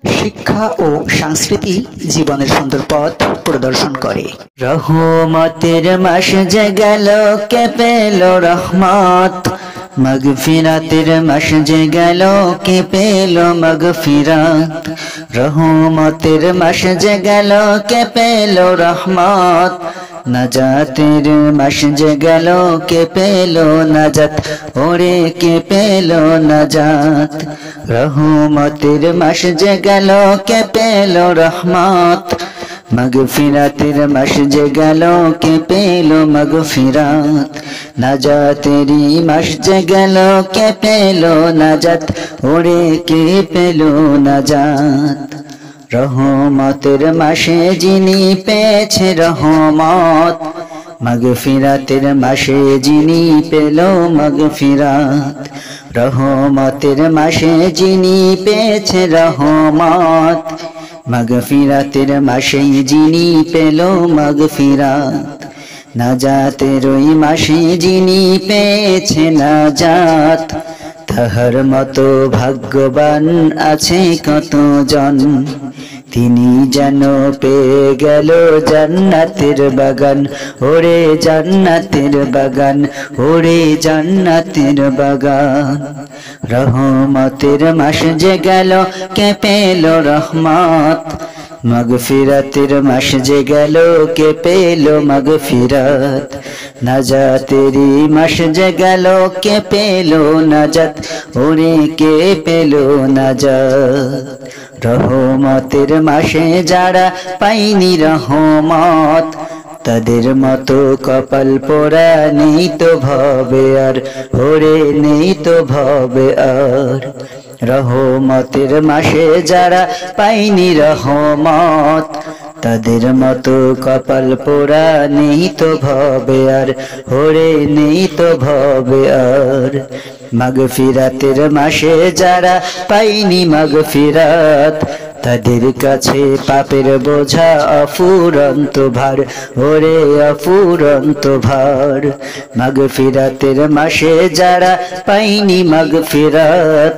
শিক্ষা ও সংস্কৃতি জীবনের সুন্দর পথ প্রদর্শন করে। রহমতের মাস যে গেল কে পেল রহমত, মাগফিরাতের মাস যে গেল কে পেল মাগফিরাত। রহমতের মাস যে গেল কে পেল রহমত, নাজাতের মাস যে গেল কে পেল নাজাত, ওরে কে পেল নাজাত। রহমতের মাস যে গেল কে পেল রহমত, মাগফিরাতের মাস যে গেল কে পেল মাগফিরাত। নাজাতেরি মাস যে গেল কে পেল নাজাত, ওরে কে পেল নাজাত। রহমতের মাসে যিনি পেয়েছে রহমত, মাগফিরাতের মাসে যিনি পেল মাগফিরাত। রহমতের মাসে যিনি পেয়েছে রহমত, মাগফিরাতের মাসে যিনি পেল মাগফিরাত। নাজাতের ওই মাসে যিনি পেয়েছে নাজাত, তাহার মতো ভাগ্যবান আছে কতজন। তিনি যেন পেয়ে গেল জান্নাতের বাগান, ওরে জান্নাতের বাগান, ওরে জান্নাতের বাগান। রহমতের মাস যে গেল কে পেল রহমত, মাগফিরাতের মাস যে গেল কে পেল মাগফিরাত। নাজাতেরি মাস যে গেল কে পেল নাজাত, ওরে কে পেল নাজাত। রহমতের মাসে যারা পাইনি রহমত, তাদের মতো কপাল পোড়া নেই তো ভবে আর, ওরে নেই তো ভবে আর। রহমতের মাসে যারা পাইনি রহমত, তাদের মতো কপাল পোড়া নেই তো ভবে আর, ওরে নেই তো ভবে আর। মাগফিরাতের মাসে যারা পাইনি মাগফিরাত, তাদের কাছে পাপের বোঝা অফুরন্ত ভার, ওরে অফুরন্ত ভার। মাগফিরাতের মাসে যারা পাইনি মাগফিরাত,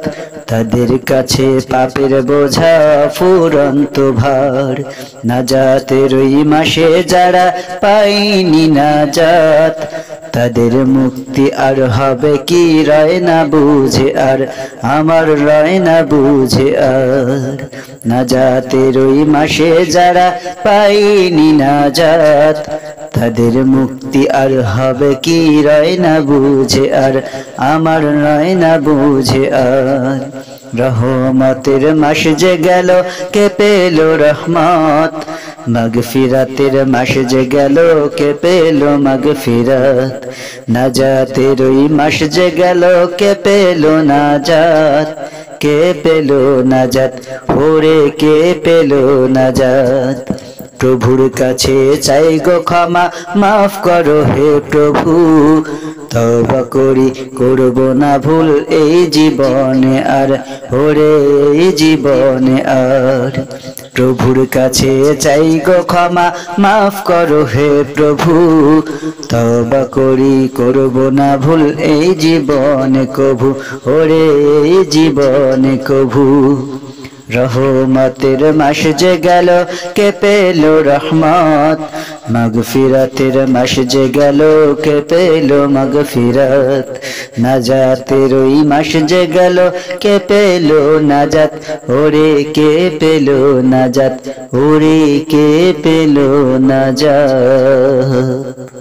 তাদের কাছে পাপের বোঝা অফুরন্ত ভার। নাজাতের ওই মাসে যারা পাইনি নাজাত, তাদের মুক্তি আর হবে কি রয় না বুঝে আর, আমার রয় না বুঝে আর। নাজাতের ওই মাসে যারা পাইনি নাজাত, তাদের মুক্তি আর হবে কি রয় না বুঝে আর, আমার রয় না বুঝে আর। রহমতের মাস যে গেল কে পেল রহমত, মাগফিরাতের মাস যে গেল কে পেল মাগফিরাত। নাজাতের ওই মাস যে গেল কে পেল নাজাত, কে পেল নাজাত, ওরে কে পেল নাজাত। প্রভুর কাছে চাই গো ক্ষমা, মাফ করো হে প্রভু, তওবা করি করব না ভুল এই জীবনে আর, ওরে এই জীবনে আর। প্রভুর কাছে চাই গো ক্ষমা, মাফ করো হে প্রভু, তওবা করি করব না ভুল এই জীবনে কভু, ওরে এই জীবনে কভু। রহমতের মাস যে গেল কে পেল রহমত, মাগফিরাতের মাস যে গেল কে পেল মাগফিরাত। নাজাতের ওই মাস যে গেল কে পেল নাজাত, ওরে কে পেল নাজাত, ওরে কে পেল নাজাত।